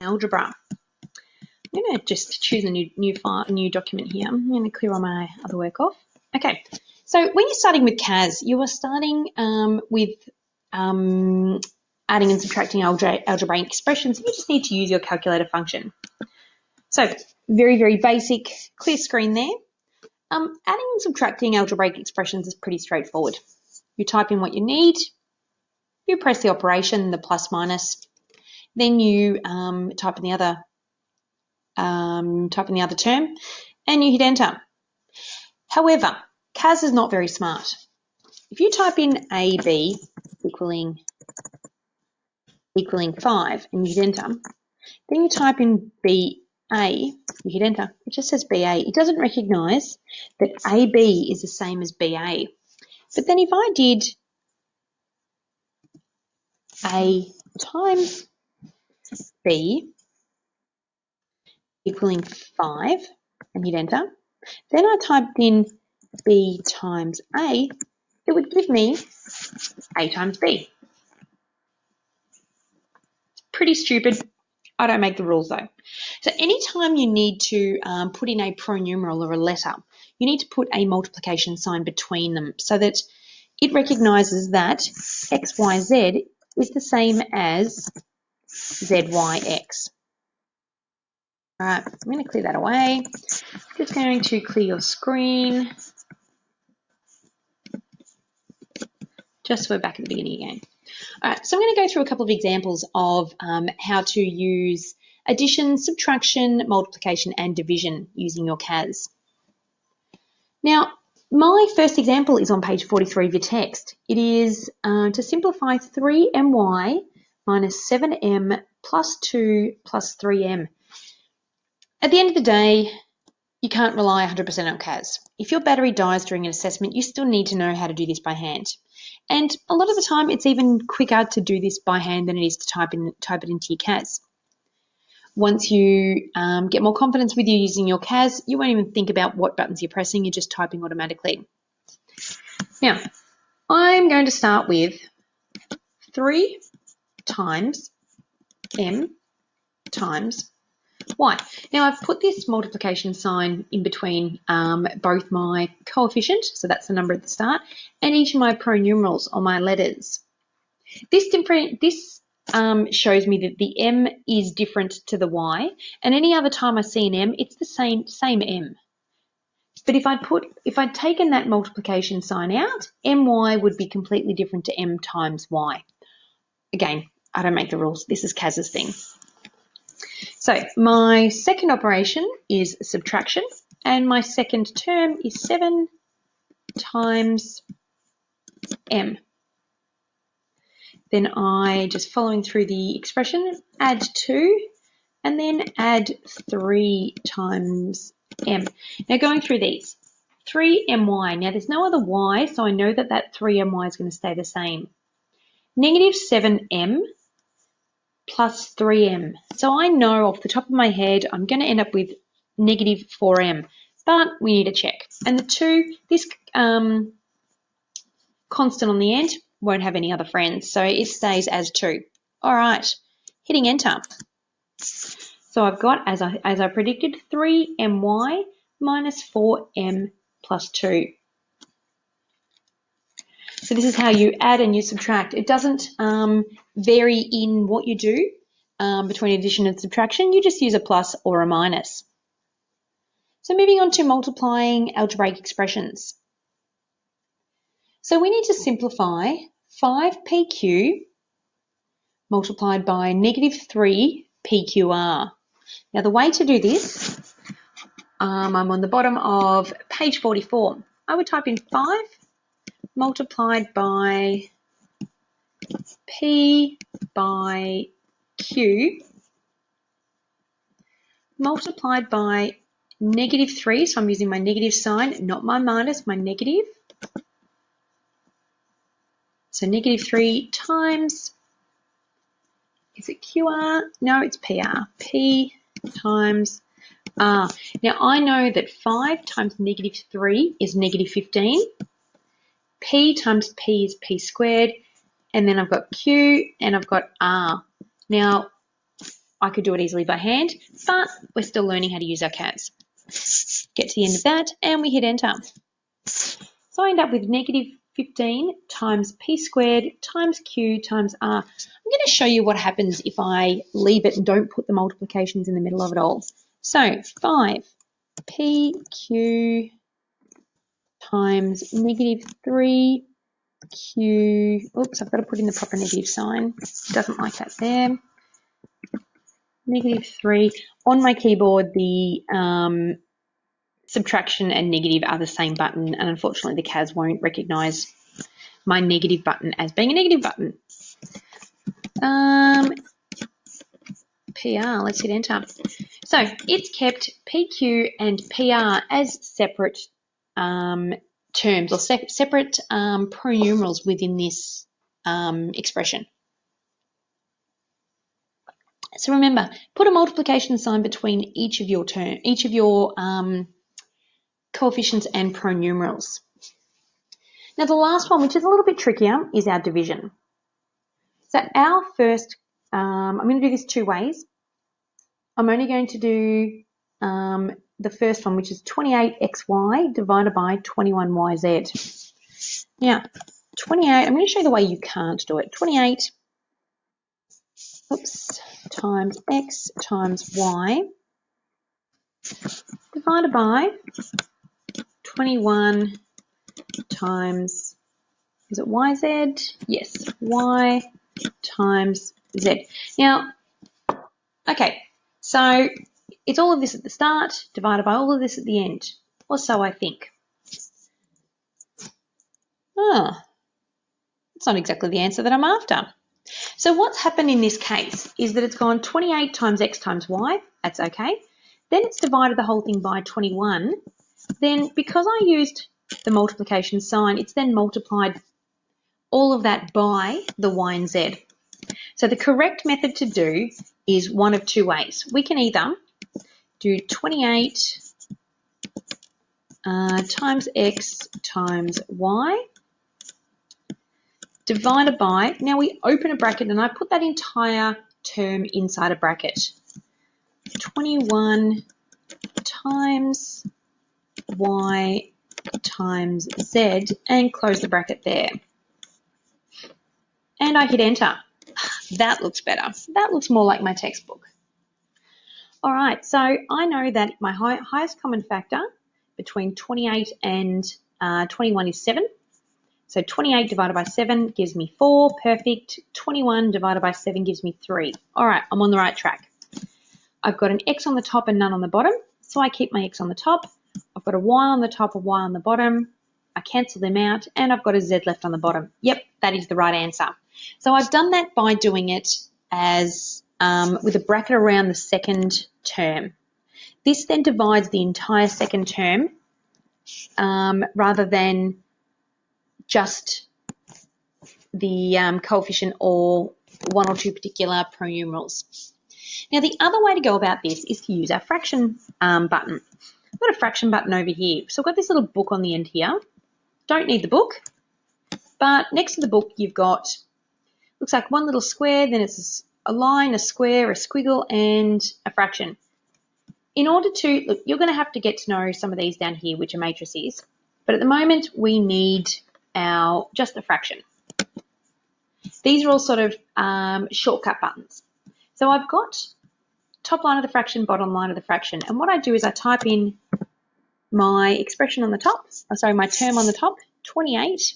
algebra. I'm going to just choose a new document here. I'm going to clear all my other work off. Okay, so when you're starting with CAS, you are starting with adding and subtracting algebraic expressions. You just need to use your calculator function. So very, very basic, clear screen there. Adding and subtracting algebraic expressions is pretty straightforward. You type in what you need, you press the operation, the plus minus, then you type in the other term, and you hit enter. However, CAS is not very smart. If you type in AB equaling 5 and you hit enter, then you type in BA, you hit enter, it just says BA. It doesn't recognise that AB is the same as BA. But then if I did A times B equaling 5 and hit enter, then I typed in B times A, it would give me A times B. Pretty stupid. I don't make the rules though. So anytime you need to put in a pronumeral or a letter, you need to put a multiplication sign between them so that it recognises that XYZ is the same as ZYX. All right, I'm going to clear that away. Just going to clear your screen. Just so we're back at the beginning again. All right, so I'm going to go through a couple of examples of how to use addition, subtraction, multiplication, and division using your CAS. Now, my first example is on page 43 of your text. It is to simplify 3my minus 7m plus 2 plus 3m. At the end of the day, you can't rely 100% on CAS. If your battery dies during an assessment, you still need to know how to do this by hand. And a lot of the time, it's even quicker to do this by hand than it is to type it into your CAS. Once you get more confidence with you using your CAS, you won't even think about what buttons you're pressing. You're just typing automatically. Now, I'm going to start with 3 times m times y. Now, I've put this multiplication sign in between both my coefficient, so that's the number at the start, and each of my pronumerals or my letters. This shows me that the m is different to the y, and any other time I see an m, it's the same m. But if I'd taken that multiplication sign out, my would be completely different to m times y. Again, I don't make the rules. This is CAS's thing. So my second operation is subtraction, and my second term is 7 times m. Then I, just following through the expression, add 2 and then add 3 times m. Now going through these, 3my. Now there's no other y, so I know that that 3my is going to stay the same. Negative 7m plus 3m. So I know off the top of my head I'm going to end up with negative 4m, but we need to check. And the 2, this constant on the end, won't have any other friends, so it stays as 2. All right, hitting enter. So I've got, as I predicted, 3my minus 4m plus 2. So this is how you add and you subtract. It doesn't vary in what you do between addition and subtraction. You just use a plus or a minus. So moving on to multiplying algebraic expressions. So we need to simplify 5pq multiplied by negative 3pqr. Now the way to do this, I'm on the bottom of page 44. I would type in 5 multiplied by p by q multiplied by negative 3, so I'm using my negative sign, not my minus, my negative. So negative 3 times, is it QR? No, it's PR. P times R. Now I know that 5 times negative 3 is negative 15. P times P is P squared. And then I've got Q and I've got R. Now, I could do it easily by hand, but we're still learning how to use our CAS. Get to the end of that and we hit enter. So I end up with negative 15 times p squared times q times r. I'm going to show you what happens if I leave it and don't put the multiplications in the middle of it all. So 5pq times negative 3q, oops, I've got to put in the proper negative sign. It doesn't like that there. Negative 3. On my keyboard, the subtraction and negative are the same button, and unfortunately the CAS won't recognise my negative button as being a negative button. PR, let's hit enter. So it's kept PQ and PR as separate terms or separate pronumerals within this expression. So remember, put a multiplication sign between each of your coefficients and pronumerals. Now the last one, which is a little bit trickier, is our division. So our first, I'm going to do this two ways. I'm only going to do the first one, which is 28xy divided by 21yz. Now, 28, I'm going to show you the way you can't do it. 28, times x times y divided by 21 times, is it yz? Yes, y times z. Now, okay, so it's all of this at the start divided by all of this at the end, or so I think. It's not exactly the answer that I'm after. So what's happened in this case is that it's gone 28 times x times y, that's okay. Then it's divided the whole thing by 21. Then because I used the multiplication sign, it's then multiplied all of that by the y and z. So the correct method to do is one of two ways. We can either do 28 times x times y divided by, now we open a bracket and I put that entire term inside a bracket. 21 times y times z and close the bracket there. And I hit enter. That looks better. That looks more like my textbook. All right, so I know that my highest common factor between 28 and 21 is 7. So 28 divided by 7 gives me 4, perfect. 21 divided by 7 gives me 3. All right, I'm on the right track. I've got an x on the top and none on the bottom, so I keep my x on the top. I've got a y on the top, a y on the bottom. I cancel them out, and I've got a z left on the bottom. Yep, that is the right answer. So I've done that by doing it as with a bracket around the second term. This then divides the entire second term rather than just the coefficient or one or two particular pronumerals. Now, the other way to go about this is to use our fraction button. I've got a fraction button over here. So I've got this little book on the end here. Don't need the book, but next to the book you've got, looks like one little square, then it's a line, a square, a squiggle, and a fraction. In order to, look, you're going to have to get to know some of these down here, which are matrices, but at the moment we need just the fraction. These are all sort of shortcut buttons. So I've got top line of the fraction, bottom line of the fraction, and what I do is I type in my expression on the top, my term on the top, 28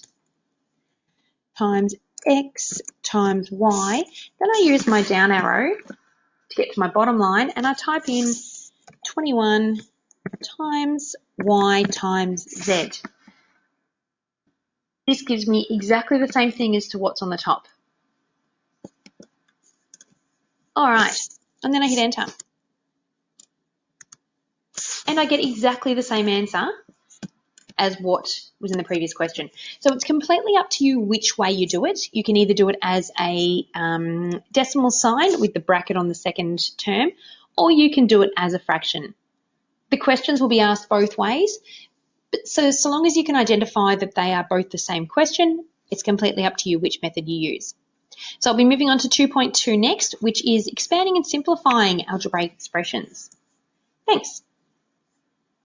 times x times y. Then I use my down arrow to get to my bottom line, and I type in 21 times y times z. This gives me exactly the same thing as to what's on the top. All right, and then I hit enter. And I get exactly the same answer as what was in the previous question. So it's completely up to you which way you do it. You can either do it as a decimal sign with the bracket on the second term, or you can do it as a fraction. The questions will be asked both ways, but so long as you can identify that they are both the same question, it's completely up to you which method you use. So I'll be moving on to 2.2 next, which is expanding and simplifying algebraic expressions. Thanks.